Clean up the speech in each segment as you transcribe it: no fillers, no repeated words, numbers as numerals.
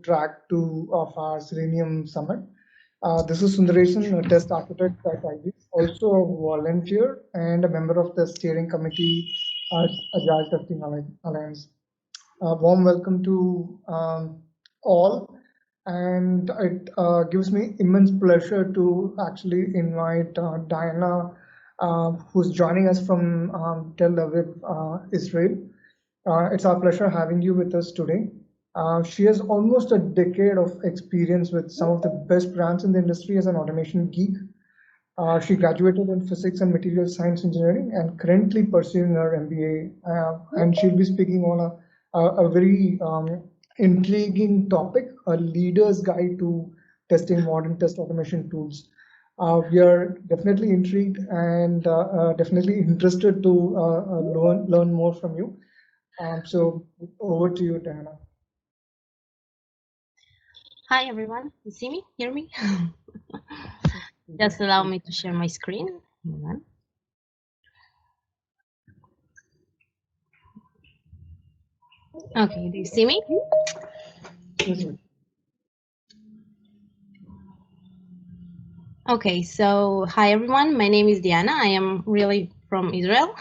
track 2 of our Selenium Summit. This is Sundaresan, a test architect at IB, also a volunteer and a member of the steering committee at Agile Testing Alliance. Warm welcome to all, and it gives me immense pleasure to actually invite Diana, who's joining us from Tel Aviv, Israel. It's our pleasure having you with us today. She has almost a decade of experience with some of the best brands in the industry as an automation geek. She graduated in physics and material science engineering and currently pursuing her MBA. And she'll be speaking on a very intriguing topic, a leader's guide to testing modern test automation tools. We are definitely intrigued and definitely interested to learn more from you. So over to you, Diana. Hi, everyone. You see me? Hear me? Just allow me to share my screen. Okay, do you see me? Okay, so hi, everyone. My name is Diana. I am really from Israel,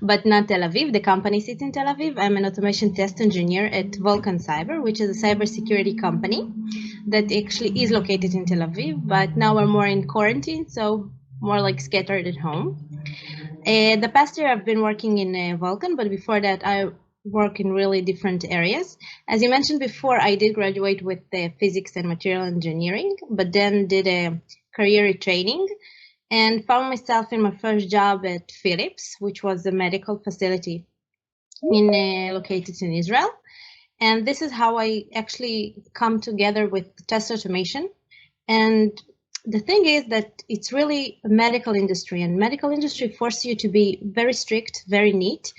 but not Tel Aviv. The company sits in Tel Aviv. I'm an automation test engineer at Vulcan Cyber, which is a cybersecurity company that actually is located in Tel Aviv, but now we're more in quarantine, so more like scattered at home. The past year I've been working in Vulcan, but before that I work in really different areas. As you mentioned before, I did graduate with physics and material engineering, but then did a career training and found myself in my first job at Philips, which was a medical facility located in Israel. And this is how I actually come together with test automation. And the thing is that it's really a medical industry, and medical industry forces you to be very strict, very neat,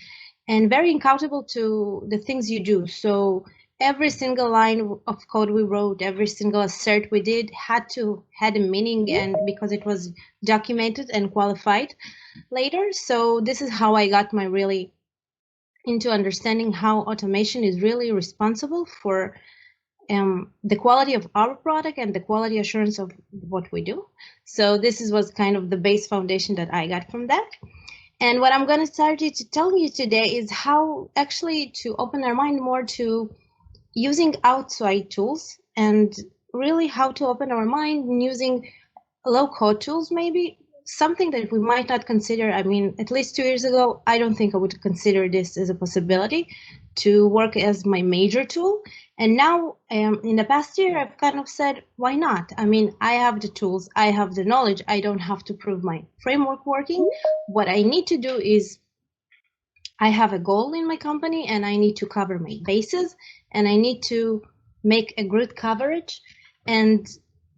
and very accountable to the things you do. So every single line of code we wrote, every single assert we did had a meaning, and because it was documented and qualified later. So this is how I got my really into understanding how automation is really responsible for the quality of our product and the quality assurance of what we do. So this was kind of the base foundation that I got from that. And what I'm going to start to tell you today is how actually to open our mind more to using outside tools, and really how to open our mind using low-code tools, maybe something that we might not consider. I mean, at least 2 years ago, I don't think I would consider this as a possibility to work as my major tool. And now in the past year, I've kind of said, why not? I mean, I have the tools, I have the knowledge, I don't have to prove my framework working. What I need to do is I have a goal in my company and I need to cover my bases and I need to make a good coverage. And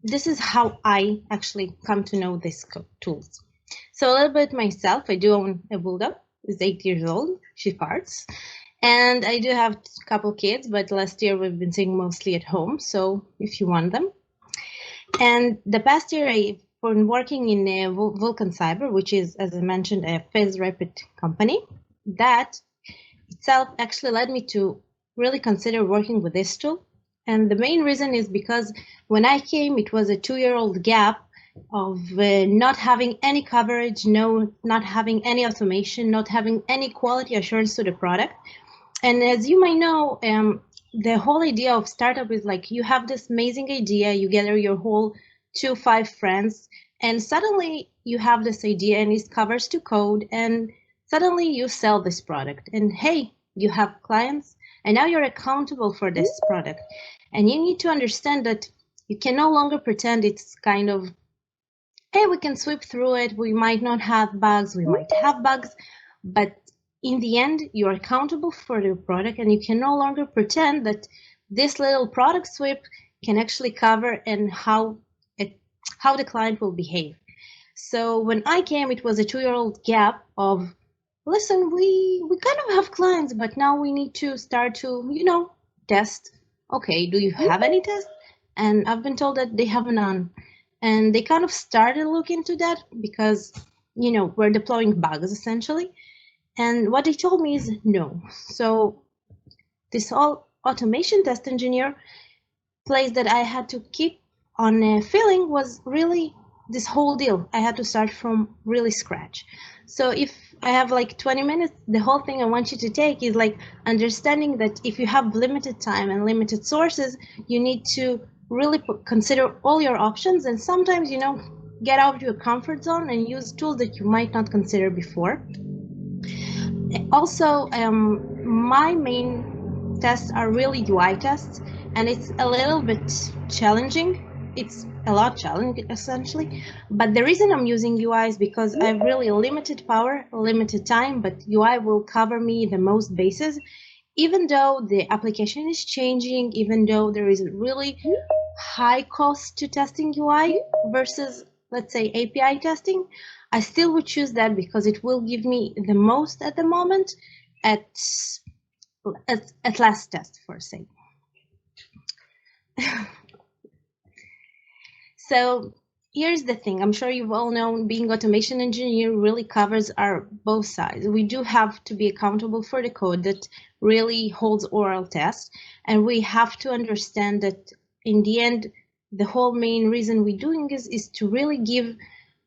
this is how I actually come to know these tools. So a little bit myself, I do own a bulldog, who's 8 years old, she farts. And I do have a couple kids, but last year we've been sitting mostly at home, so if you want them. And the past year I've been working in Vulcan Cyber, which is, as I mentioned, a phase rapid company. That itself actually led me to really consider working with this tool. And the main reason is because when I came, it was a 2-year-old gap of not having any coverage, not having any automation, not having any quality assurance to the product. And as you might know, the whole idea of startup is like you have this amazing idea, you gather your whole 2-5 friends, and suddenly you have this idea and it covers to code, and suddenly you sell this product. And hey, you have clients, and now you're accountable for this product. And you need to understand that you can no longer pretend it's kind of, hey, we can sweep through it, we might not have bugs, we might have bugs, but in the end, you're accountable for your product, and you can no longer pretend that this little product sweep can actually cover and how the client will behave. So when I came, it was a 2-year-old gap of, listen, we kind of have clients, but now we need to start to, test. Okay, do you have any tests? And I've been told that they have none. And they kind of started to look into that because, we're deploying bugs essentially. And what they told me is no. So this whole automation test engineer place that I had to keep on filling was really this whole deal. I had to start from really scratch. So if I have like 20 minutes, the whole thing I want you to take is like understanding that if you have limited time and limited sources, you need to really consider all your options, and sometimes, get out of your comfort zone and use tools that you might not consider before. Also, my main tests are really UI tests, and it's a little bit challenging. It's a lot challenging, essentially. But the reason I'm using UI is because I have really limited power, limited time, but UI will cover me the most bases. Even though the application is changing, even though there is a really high cost to testing UI versus, let's say, API testing, I still would choose that because it will give me the most at the moment at last test, for say. So here's the thing. I'm sure you've all known being automation engineer really covers our both sides. We do have to be accountable for the code that really holds oral tests, and we have to understand that in the end, the whole main reason we're doing this is to really give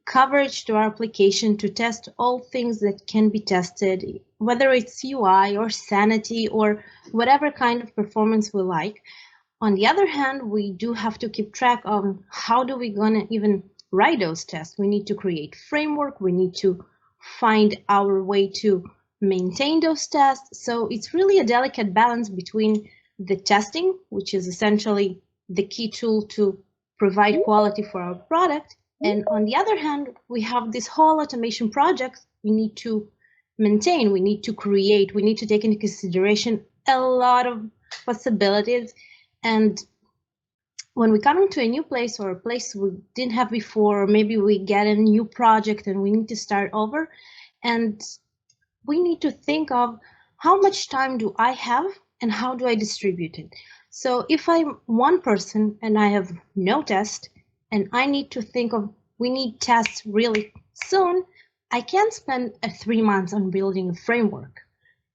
coverage to our application to test all things that can be tested, whether it's UI or sanity or whatever kind of performance we like. On the other hand, we do have to keep track of how do we gonna even write those tests. We need to create framework. We need to find our way to maintain those tests. So it's really a delicate balance between the testing, which is essentially the key tool to provide quality for our product. And on the other hand, we have this whole automation project we need to maintain, we need to create, we need to take into consideration a lot of possibilities. And when we come into a new place or a place we didn't have before, or maybe we get a new project and we need to start over, and we need to think of how much time do I have and how do I distribute it. So if I'm one person and I have no test and I need to think of, we need tests really soon, I can't spend 3 months on building a framework.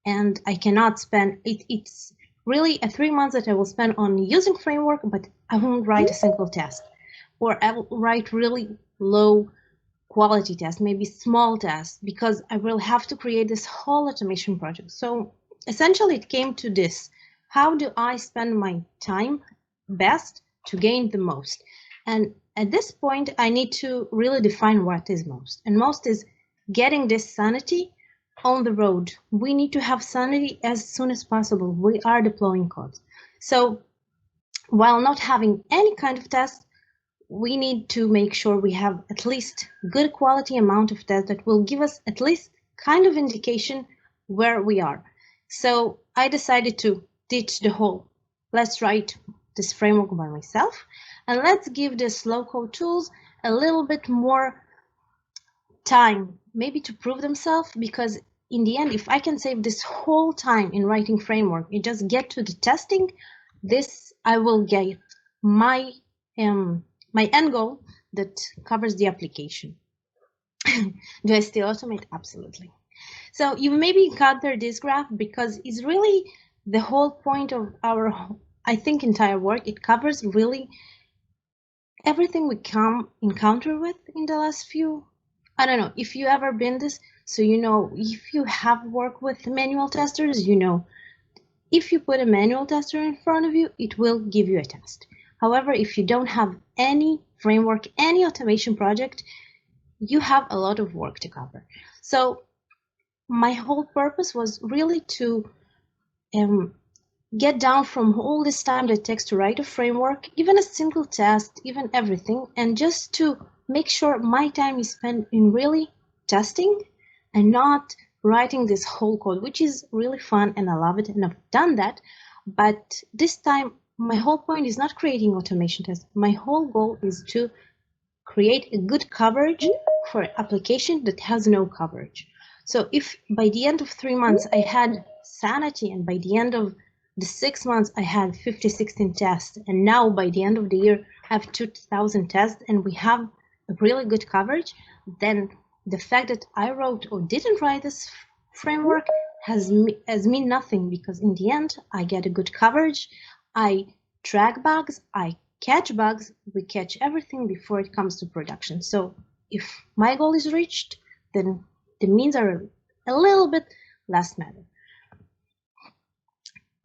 And I cannot spend, it's really 3 months that I will spend on using framework, but I won't write a single test. Or I will write really low quality tests, maybe small tests, because I will have to create this whole automation project. So essentially it came to this. How do I spend my time best to gain the most? And at this point, I need to really define what is most. And most is getting this sanity on the road. We need to have sanity as soon as possible. We are deploying code. So while not having any kind of test, we need to make sure we have at least good quality amount of tests that will give us at least kind of indication where we are. So I decided to ditch the whole, let's write this framework by myself, and let's give this low-code tools a little bit more time, maybe to prove themselves, because in the end, if I can save this whole time in writing framework and just get to the testing, this I will get my end goal that covers the application. Do I still automate? Absolutely. So you maybe encounter this graph because it's really the whole point of our, I think, entire work. It covers really everything we come encounter with in the last few, I don't know if you ever been this, so if you have worked with manual testers, if you put a manual tester in front of you, it will give you a test. However, if you don't have any framework, any automation project, you have a lot of work to cover. So my whole purpose was really to get down from all this time that it takes to write a framework, even a single test, even everything, and just to make sure my time is spent in really testing and not writing this whole code, which is really fun and I love it and I've done that. But this time, my whole point is not creating automation tests. My whole goal is to create a good coverage for an application that has no coverage. So if by the end of 3 months I had sanity, and by the end of the 6 months I had 50, 16 tests, and now by the end of the year I have 2,000 tests and we have a really good coverage, then the fact that I wrote or didn't write this framework has mean nothing, because in the end I get a good coverage. I track bugs, I catch bugs, we catch everything before it comes to production. So if my goal is reached, then the means are a little bit less matter.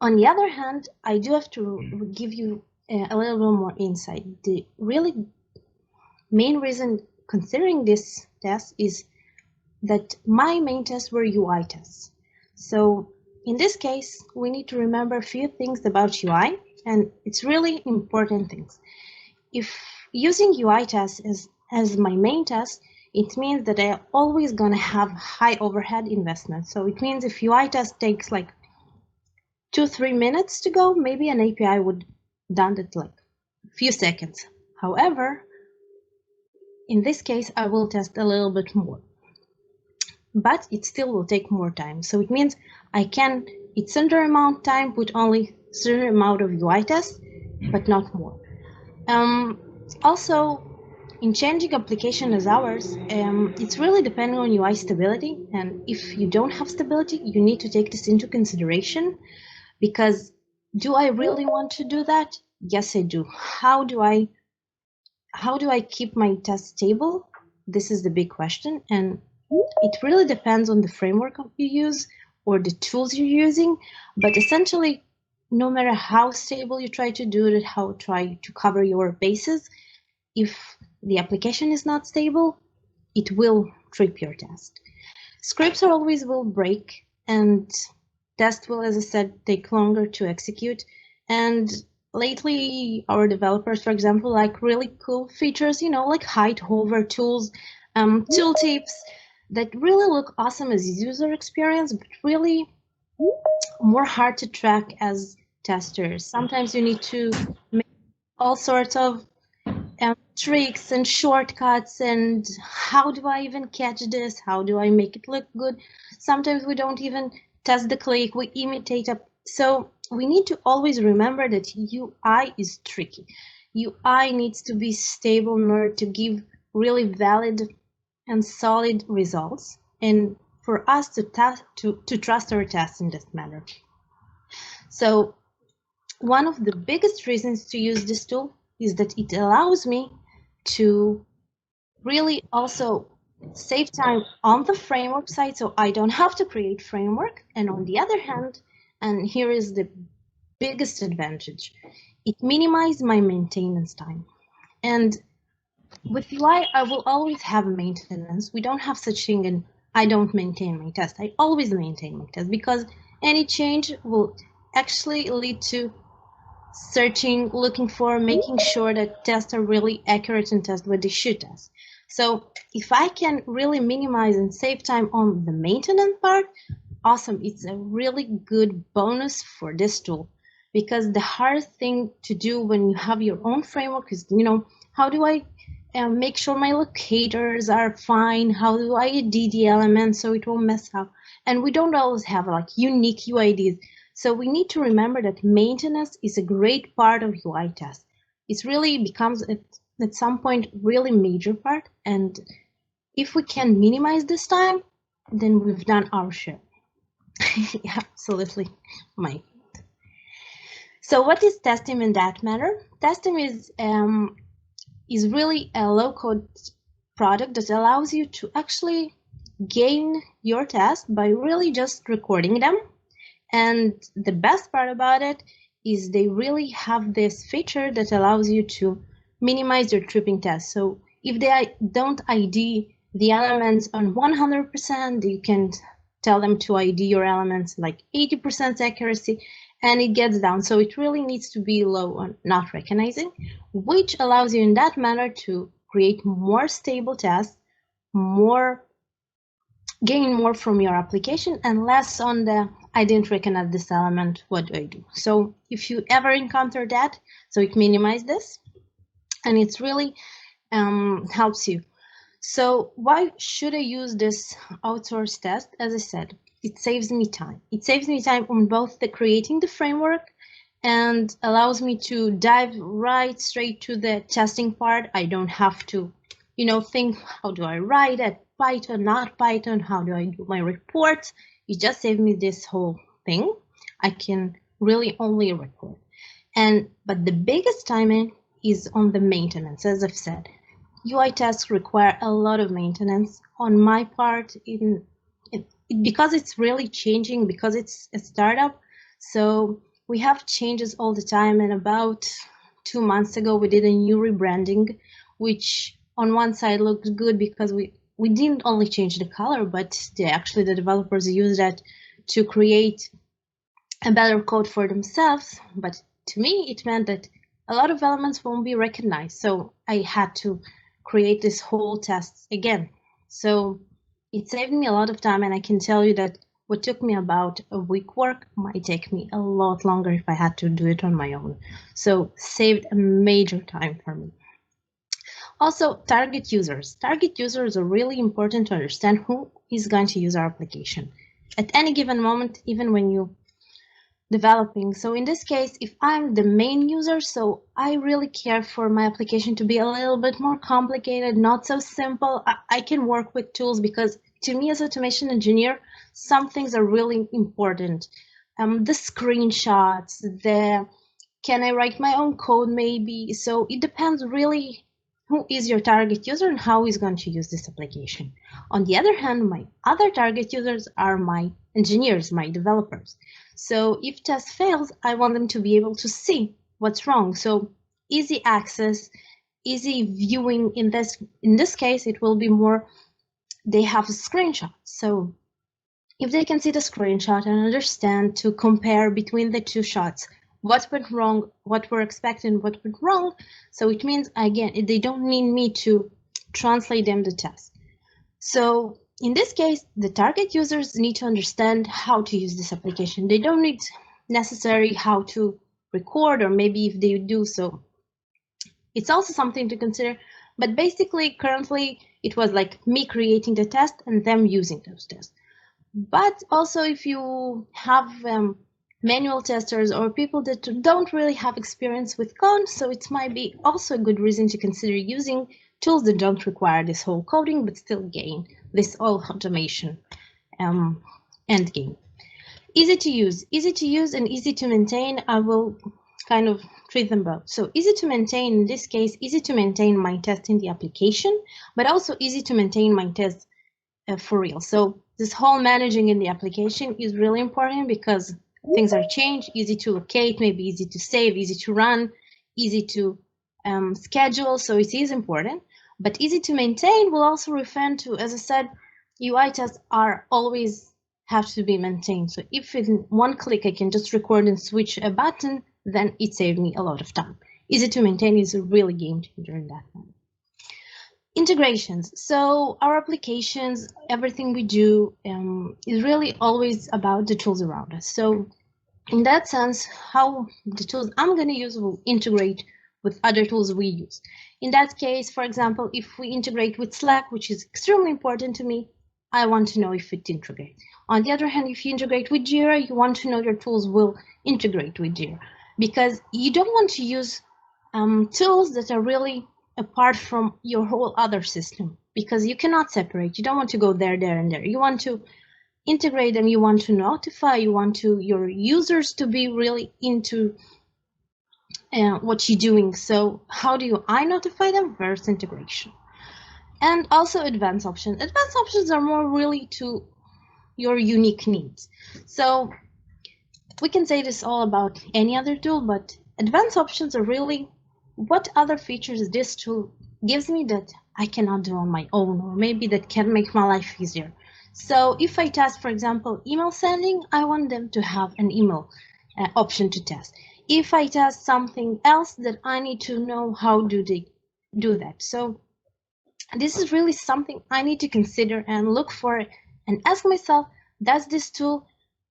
On the other hand, I do have to give you a little bit more insight. The really main reason considering this test is that my main tests were UI tests. So in this case, we need to remember a few things about UI, and it's really important things. If using UI tests as my main test, it means that I'm always gonna have high overhead investment. So it means if UI test takes like 2-3 minutes to go, maybe an API would done it like a few seconds. However, in this case, I will test a little bit more, but it still will take more time. So it means I can, it's certain amount of time, put only certain amount of UI tests, but not more. Also, in changing application as ours, it's really depending on UI stability. And if you don't have stability, you need to take this into consideration, because do I really want to do that? Yes, I do. How do I keep my test stable? This is the big question. And it really depends on the framework you use or the tools you're using. But essentially, no matter how stable you try to do it, how try to cover your bases, if the application is not stable, it will trip your test. Scripts always will break, and tests will, as I said, take longer to execute. And lately, our developers, for example, like really cool features, like height hover tools, tooltips that really look awesome as user experience, but really more hard to track as testers. Sometimes you need to make all sorts of tricks and shortcuts, and how do I even catch this? How do I make it look good? Sometimes we don't even test the click, we imitate up. So we need to always remember that UI is tricky. UI needs to be stable in order to give really valid and solid results, and for us to trust our tests in this manner. So one of the biggest reasons to use this tool is that it allows me to really also save time on the framework side, so I don't have to create framework. And on the other hand, and here is the biggest advantage, it minimizes my maintenance time. And with UI, I will always have maintenance. We don't have such thing, and I don't maintain my test. I always maintain my test, because any change will actually lead to searching, looking for, making sure that tests are really accurate and test what they should test. So if I can really minimize and save time on the maintenance part, awesome. It's a really good bonus for this tool, because the hard thing to do when you have your own framework is, how do I make sure my locators are fine? How do I edit the elements so it won't mess up? And we don't always have like unique UIDs. So we need to remember that maintenance is a great part of UI test. It really becomes at some point really major part. And if we can minimize this time, then we've done our share. Yeah, absolutely, Mike. So what is testing in that matter? Testing is really a low-code product that allows you to actually gain your test by really just recording them. And the best part about it is they really have this feature that allows you to minimize your tripping test. So if they don't ID the elements on 100%, you can tell them to ID your elements like 80% accuracy, and it gets down. So it really needs to be low on not recognizing, which allows you in that manner to create more stable tests, gain more from your application, and less on the I didn't recognize this element, what do I do? So if you ever encounter that, so it minimizes this, and it's really helps you. So why should I use this outsourced test? As I said, it saves me time. It saves me time on both the creating the framework and allows me to dive right straight to the testing part. I don't have to, think, how do I write it? Python, not Python, how do I do my reports? It just saved me this whole thing. I can really only record. But the biggest time is on the maintenance. As I've said, UI tests require a lot of maintenance on my part because it's really changing, because it's a startup. So we have changes all the time. And about 2 months ago, we did a new rebranding, which on one side looked good because we didn't only change the color, but actually the developers used that to create a better code for themselves. But to me, it meant that a lot of elements won't be recognized. So I had to create this whole test again. So it saved me a lot of time, and I can tell you that what took me about a week work might take me a lot longer if I had to do it on my own. So saved a major time for me. Also, target users. Target users are really important to understand who is going to use our application at any given moment, even when you developing. So in this case, if I'm the main user, so I really care for my application to be a little bit more complicated, not so simple. I can work with tools because to me as automation engineer, some things are really important. The screenshots, can I write my own code maybe? So it depends really who is your target user and how he's going to use this application. On the other hand, my other target users are my engineers, my developers. So if test fails, I want them to be able to see what's wrong. So easy access, easy viewing. In this case, it will be more, they have a screenshot. So if they can see the screenshot and understand to compare between the two shots, what went wrong, what we're expecting, what went wrong. So it means, again, they don't need me to translate them the test. So in this case, the target users need to understand how to use this application. They don't need necessarily how to record, or maybe if they do so, it's also something to consider. But basically, currently, it was like me creating the test and them using those tests. But also, if you have manual testers or people that don't really have experience with code, so it might be also a good reason to consider using tools that don't require this whole coding, but still gain this all automation end game. Easy to use and easy to maintain. I will kind of treat them both. So easy to maintain, in this case, easy to maintain my test in the application, but also easy to maintain my test for real. So this whole managing in the application is really important because things are changed, easy to locate, maybe easy to save, easy to run, easy to schedule. So it is important, but easy to maintain will also refer to, as I said, UI tests are always have to be maintained. So if in one click I can just record and switch a button, then it saved me a lot of time. Easy to maintain is a really game changer in that one. Integrations. So our applications, everything we do is really always about the tools around us. So in that sense, how the tools I'm going to use will integrate with other tools we use. In that case, for example, if we integrate with Slack, which is extremely important to me, I want to know if it integrates. On the other hand, if you integrate with Jira, you want to know your tools will integrate with Jira, because you don't want to use tools that are really apart from your whole other system, because you cannot separate. You don't want to go there, there, and there. You want to integrate them. You want to notify. You want your users to be really into what you're doing. So how do I notify them? First, integration. And also advanced options. Advanced options are more really to your unique needs. So we can say this all about any other tool, but advanced options are really what other features this tool gives me that I cannot do on my own, or maybe that can make my life easier. So if I test, for example, email sending, I want them to have an email option to test. If I test something else, that I need to know how do they do that. So this is really something I need to consider and look for and ask myself, does this tool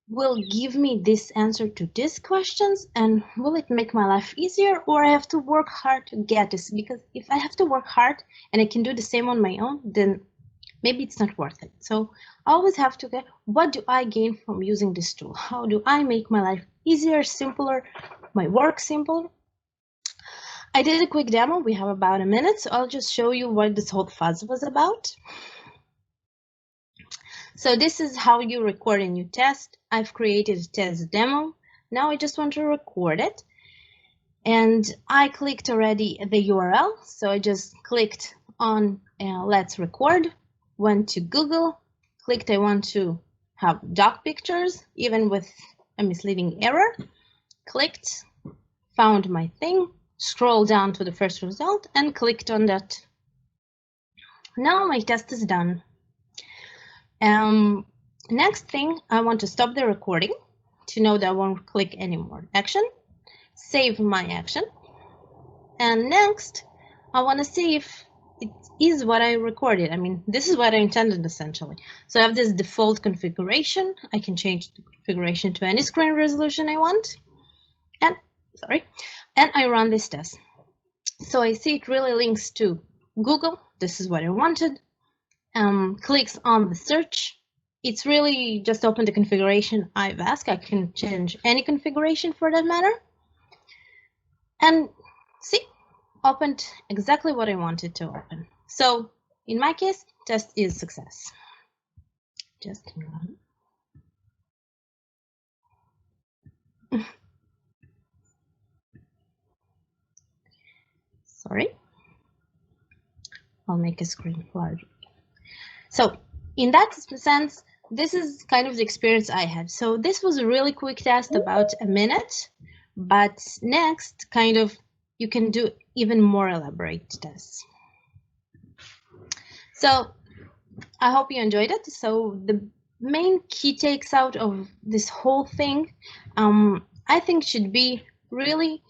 will give me this answer to these questions, and will it make my life easier, or I have to work hard to get this? Because if I have to work hard and I can do the same on my own, then maybe it's not worth it. So I always have to get, what do I gain from using this tool? How do I make my life easier, simpler, my work simpler? I did a quick demo. We have about a minute, so I'll just show you what this whole fuzz was about. So this is how you record a new test. I've created a test demo. Now I just want to record it. And I clicked already the URL. So I just clicked on let's record, went to Google, clicked I want to have dog pictures, even with a misleading error, clicked, found my thing, scrolled down to the first result and clicked on that. Now my test is done. Next thing, I want to stop the recording to know that I won't click any more action, save my action. And next, I want to see if it is what I recorded. I mean, this is what I intended essentially. So I have this default configuration. I can change the configuration to any screen resolution I want. And I run this test. So I see it really links to Google. This is what I wanted. Clicks on the search. It's really just open the configuration I've asked. I can change any configuration for that matter. And see, opened exactly what I wanted to open. So in my case, test is success. Just run. Sorry. I'll make a screen larger. So in that sense, this is kind of the experience I had. So this was a really quick test, about a minute, but next kind of you can do even more elaborate tests. So I hope you enjoyed it. So the main key takes out of this whole thing, I think should be really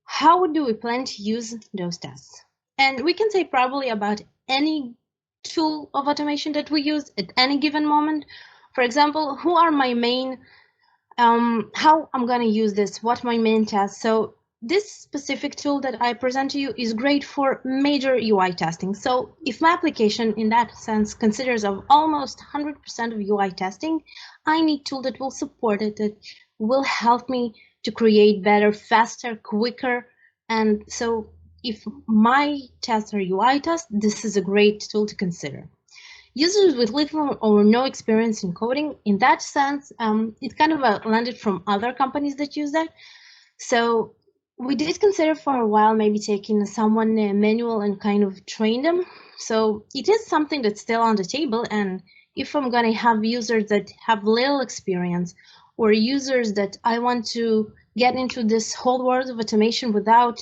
how do we plan to use those tests? And we can say probably about any tool of automation that we use at any given moment. For example, who are my main, how I'm going to use this, what my main tasks. So this specific tool that I present to you is great for major UI testing. So if my application in that sense considers of almost 100% of UI testing, I need a tool that will support it, that will help me to create better, faster, quicker. And so if my tests are UI tests, this is a great tool to consider. Users with little or no experience in coding, in that sense, it kind of landed from other companies that use that. So we did consider for a while maybe taking someone manual and kind of train them. So it is something that's still on the table. And if I'm going to have users that have little experience, or users that I want to get into this whole world of automation without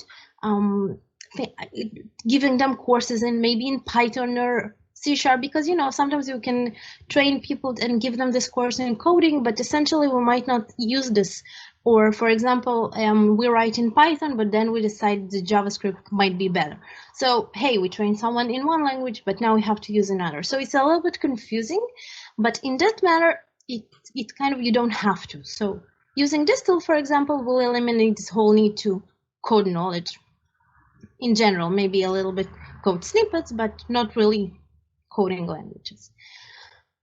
giving them courses in maybe in Python or C#, because sometimes you can train people and give them this course in coding, but essentially we might not use this. Or for example, we write in Python, but then we decide the JavaScript might be better. So hey, we train someone in one language, but now we have to use another. So it's a little bit confusing, but in that matter, it kind of, you don't have to. So using this tool, for example, will eliminate this whole need to code knowledge in general, maybe a little bit code snippets, but not really coding languages.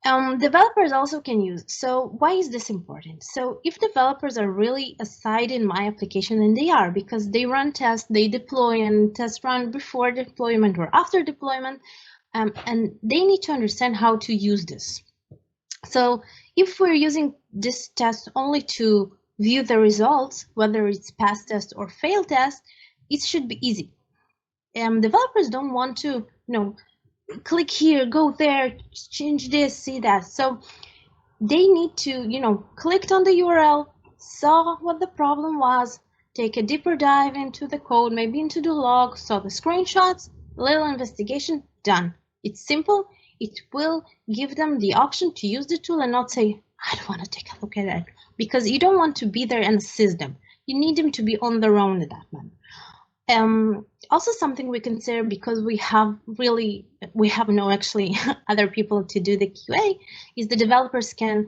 Developers also can use. So why is this important? So if developers are really aside in my application, and they are, because they run tests, they deploy, and tests run before deployment or after deployment, and they need to understand how to use this. So if we're using this test only to view the results, whether it's pass test or fail test, it should be easy. Developers don't want to, click here, go there, change this, see that. So they need to, clicked on the URL, saw what the problem was, take a deeper dive into the code, maybe into the log, saw the screenshots, a little investigation, done. It's simple. It will give them the option to use the tool and not say, I don't want to take a look at it, because you don't want to be there and assist them. You need them to be on their own at that manner. Also something we consider, because we have no actually other people to do the QA, is the developers can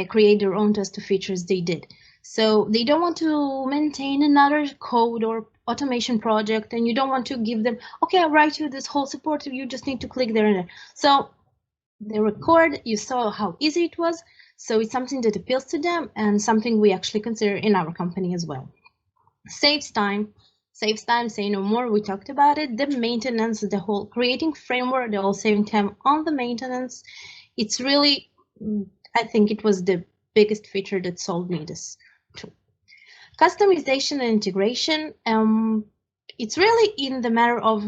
create their own test features they did. So they don't want to maintain another code or automation project, and you don't want to give them, okay, I'll write you this whole support, you just need to click there and there. So they record, you saw how easy it was. So it's something that appeals to them, and something we actually consider in our company as well. Saves time, say no more. We talked about it. The maintenance, the whole creating framework, the whole saving time on the maintenance. It's really, I think it was the biggest feature that sold me this tool. Customization and integration, it's really in the matter of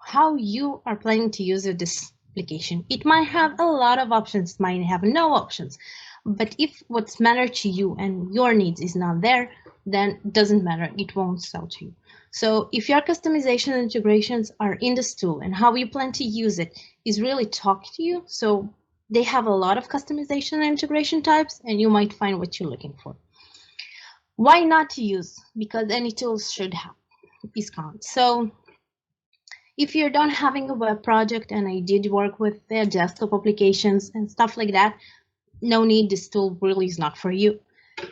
how you are planning to use this application. It might have a lot of options, might have no options. But if what's matter to you and your needs is not there, then it doesn't matter, it won't sell to you. So if your customization and integrations are in this tool and how you plan to use it is really talking to you, so they have a lot of customization and integration types, and you might find what you're looking for. Why not to use? Because any tools should have is count. So if you're done having a web project, and I did work with their desktop applications and stuff like that, no need, this tool really is not for you.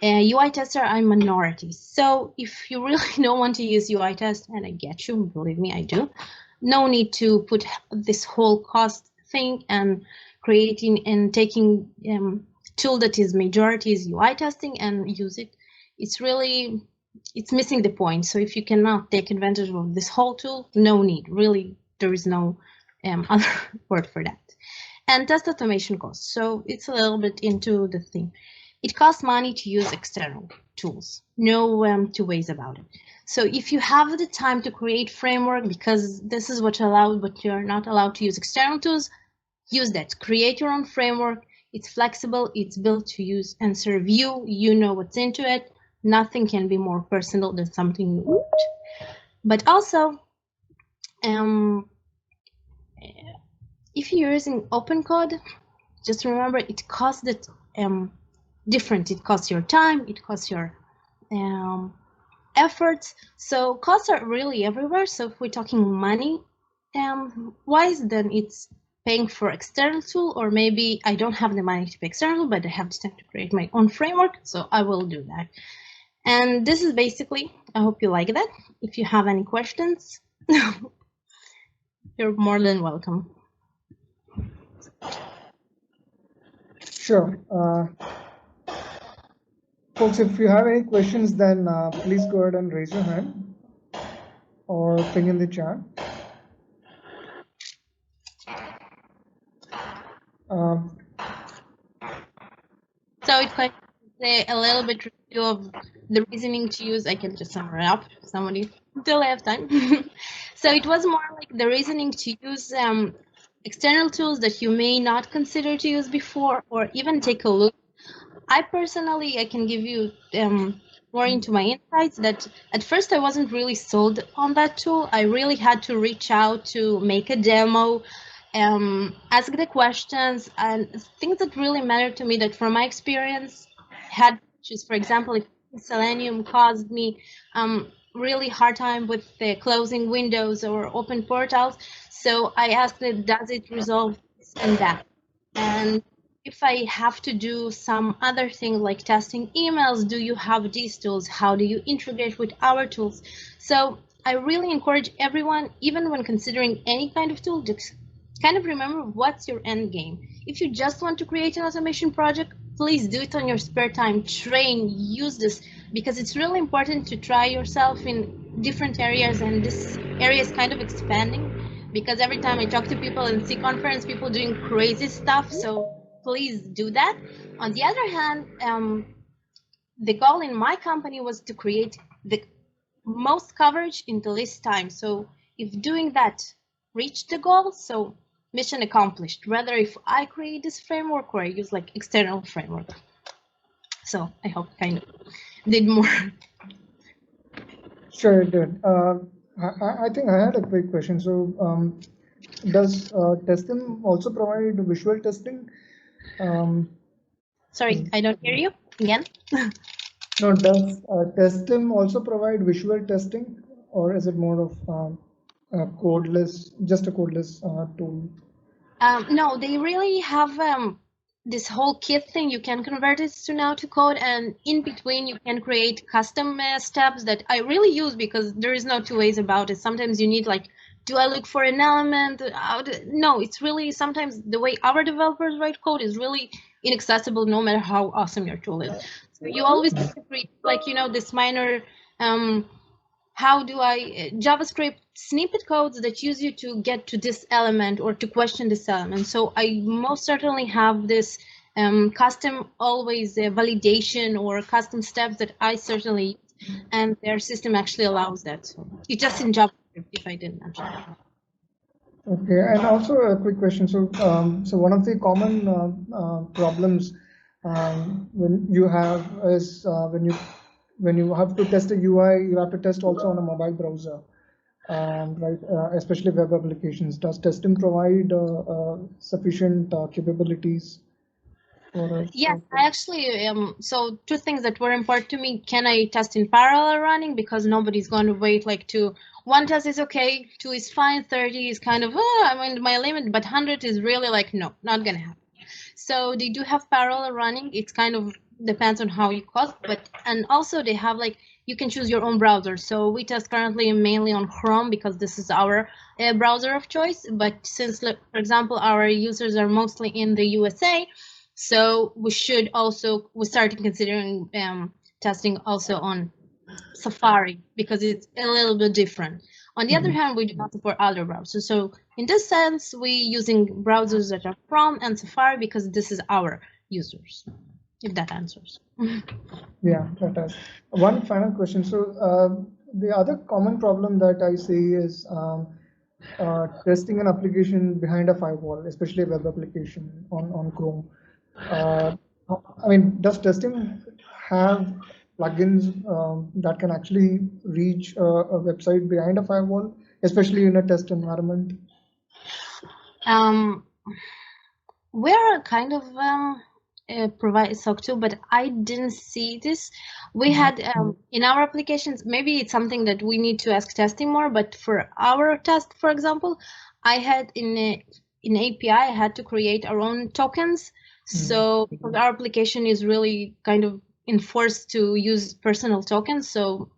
UI tester, I'm minority. So if you really don't want to use UI test, and I get you, believe me, I do, no need to put this whole cost thing and creating and taking tool that is majority is UI testing and use it. It's really, it's missing the point. So if you cannot take advantage of this whole tool, no need, really, there is no other word for that. And test automation costs. So it's a little bit into the thing. It costs money to use external tools. No two ways about it. So if you have the time to create framework, because this is what allowed, but you're not allowed to use external tools, use that. Create your own framework. It's flexible. It's built to use and serve you. You know what's into it. Nothing can be more personal than something you want. But also, if you're using open code, just remember it costs that different. It costs your time, it costs your efforts. So costs are really everywhere. So if we're talking money wise, then it's paying for external tool, or maybe I don't have the money to pay external, but I have the time to create my own framework, so I will do that. And this is basically, I hope you like that. If you have any questions, you're more than welcome. Sure. Folks, if you have any questions, then please go ahead and raise your hand or ping in the chat. So it's quite a little bit review of the reasoning to use. I can just sum it up for somebody until I have time. So it was more like the reasoning to use external tools that you may not consider to use before, or even take a look. I personally, I can give you more into my insights that at first I wasn't really sold on that tool. I really had to reach out to make a demo, ask the questions, and things that really mattered to me that from my experience had issues. For example, if Selenium caused me really hard time with the closing windows or open portals. So I asked it, does it resolve this and that? And if I have to do some other thing like testing emails, do you have these tools? How do you integrate with our tools? So I really encourage everyone, even when considering any kind of tool, just kind of remember what's your end game. If you just want to create an automation project, please do it on your spare time, train, use this, because it's really important to try yourself in different areas, and this area is kind of expanding, because every time I talk to people in C conference, people doing crazy stuff, so please do that. On the other hand, the goal in my company was to create the most coverage in the least time. So if doing that reached the goal, so mission accomplished, whether if I create this framework or I use like external framework. So I hope kind of did more. Sure, it did. I think I had a quick question. So does Testim also provide visual testing? Sorry, I don't hear you again. No, does Testim also provide visual testing, or is it more of codeless, just a codeless tool? No, they really have this whole kit thing. You can convert it to now to code, and in between you can create custom steps that I really use, because there is no two ways about it. Sometimes you need like, do I look for an element? No, it's really sometimes the way our developers write code is really inaccessible, no matter how awesome your tool is. So you always need to create, like, you know, this minor how do I JavaScript snippet codes that use you to get to this element or to question this element. So I most certainly have this custom always validation or custom steps that I certainly use. and their system actually allows that. So it's just in JavaScript, if I didn't mention that. Okay, and also a quick question. So, so one of the common problems when you have is when you have to test a UI, you have to test also on a mobile browser, right? Especially web applications. Does testing provide sufficient capabilities for us? Yes, I actually, so two things that were important to me. Can I test in parallel running? Because nobody's going to wait like one test is okay, 2 is fine, 30 is kind of, I'm in my limit, but 100 is really like, no, not going to happen. So they do have parallel running. It's kind of depends on how you cost, and also they have like, you can choose your own browser. So we test currently mainly on Chrome because this is our browser of choice. But since, for example, our users are mostly in the USA, so we started considering testing also on Safari because it's a little bit different. On the other hand, we do not support other browsers. So in this sense, we using browsers that are Chrome and Safari because this is our users, if that answers. Yeah, that does. One final question. So the other common problem that I see is testing an application behind a firewall, especially a web application on Chrome. I mean, does testing have plugins that can actually reach a website behind a firewall, especially in a test environment? We're kind of provide SOC 2, but I didn't see this. We had in our applications, maybe it's something that we need to ask testing more, but for our test, for example, I had in API, I had to create our own tokens. So because our application is really kind of enforced to use personal tokens, so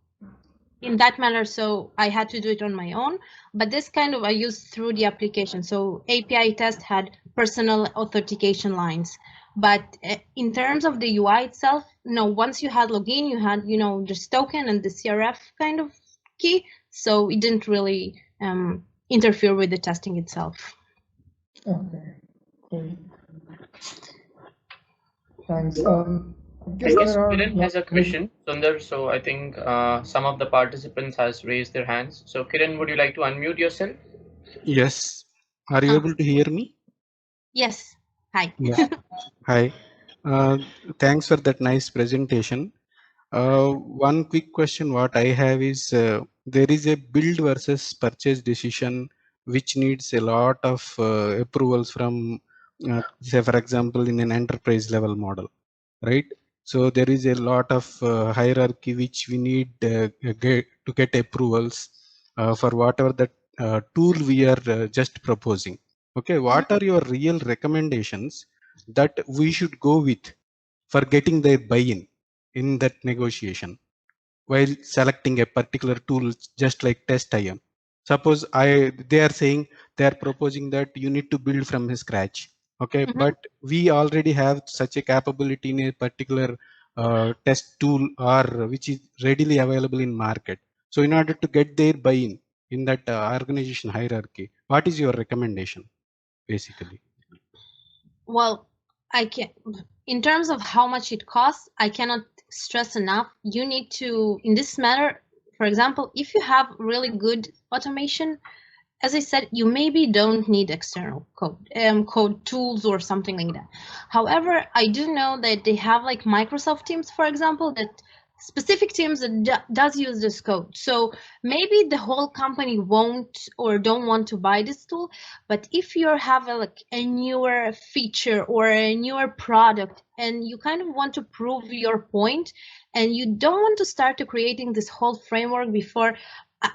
in that manner, so I had to do it on my own, but this kind of I used through the application. So API test had personal authentication lines, but in terms of the UI itself, no, once you had login, you had, this token and the CRF kind of key, so it didn't really interfere with the testing itself. Okay, cool. Thanks. I guess Kiran has a question, Sundar. So I think some of the participants has raised their hands. So Kiran, would you like to unmute yourself? Yes. Are you able to hear me? Yes. Hi. Yeah. Hi. Thanks for that nice presentation. One quick question what I have is there is a build versus purchase decision which needs a lot of approvals from say for example in an enterprise level model, right? So there is a lot of hierarchy which we need to get approvals for whatever that tool we are just proposing. Okay, what are your real recommendations that we should go with for getting their buy-in in that negotiation while selecting a particular tool, just like test IM? Suppose they are saying they are proposing that you need to build from scratch. Okay, but we already have such a capability in a particular test tool or which is readily available in market. So in order to get their buy-in in that organization hierarchy, what is your recommendation basically? Well, I can, in terms of how much it costs, I cannot stress enough. You need to, in this matter, for example, if you have really good automation, as I said, you maybe don't need external code tools or something like that. However, I do know that they have like Microsoft Teams, for example, that specific teams that does use this code. So maybe the whole company won't or don't want to buy this tool, but if you have a newer feature or a newer product and you kind of want to prove your point and you don't want to start to creating this whole framework before,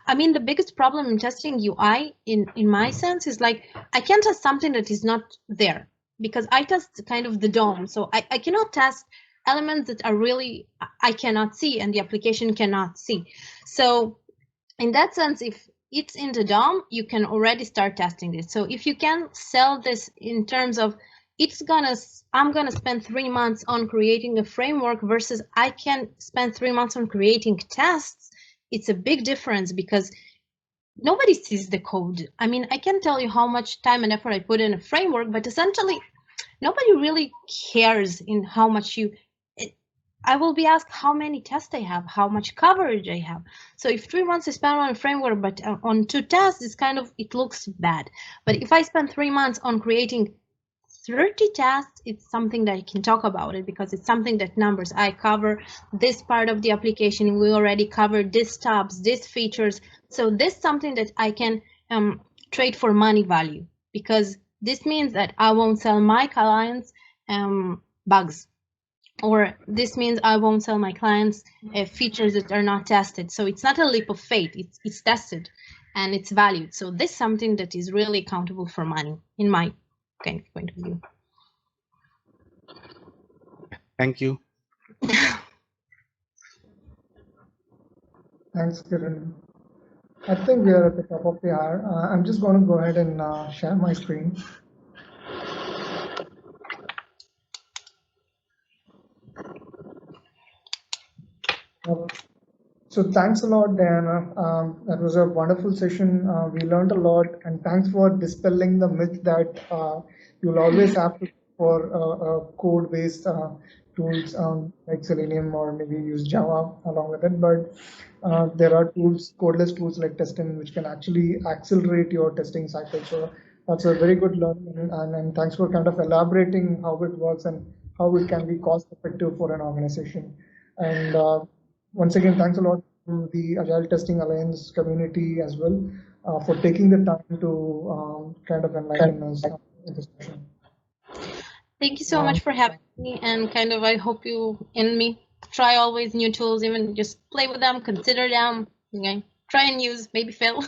I mean, the biggest problem in testing UI in my sense is like, I can't test something that is not there because I test kind of the DOM. So I cannot test elements that are really, I cannot see and the application cannot see. So in that sense, if it's in the DOM, you can already start testing it. So if you can sell this in terms of I'm gonna spend 3 months on creating a framework versus I can spend 3 months on creating tests, it's a big difference because nobody sees the code. I mean, I can tell you how much time and effort I put in a framework, but essentially nobody really cares in how much I will be asked how many tests I have, how much coverage I have. So if 3 months I spend on a framework, but on 2 tests, it looks bad. But if I spend 3 months on creating 30 tests, it's something that I can talk about it because it's something that numbers. I cover this part of the application. We already covered these tabs, these features. So this is something that I can trade for money value, because this means that I won't sell my clients bugs, or this means I won't sell my clients features that are not tested. So it's not a leap of faith. It's tested and it's valued. So this is something that is really accountable for money in my kind of point of view. Thank you. Thanks, Kiran. I think we are at the top of the hour. I'm just going to go ahead and share my screen. So thanks a lot, Diana. That was a wonderful session. We learned a lot, and thanks for dispelling the myth that you'll always have to for code-based tools like Selenium, or maybe use Java along with it. But there are tools, codeless tools like Technion, which can actually accelerate your testing cycle. So that's a very good learning, and thanks for kind of elaborating how it works and how it can be cost-effective for an organization. And once again, thanks a lot to the Agile Testing Alliance community as well for taking the time to kind of enlighten us in this session. Thank you so much for having me, and kind of I hope you and me try always new tools, even just play with them, consider them, okay? Try and use, maybe fail.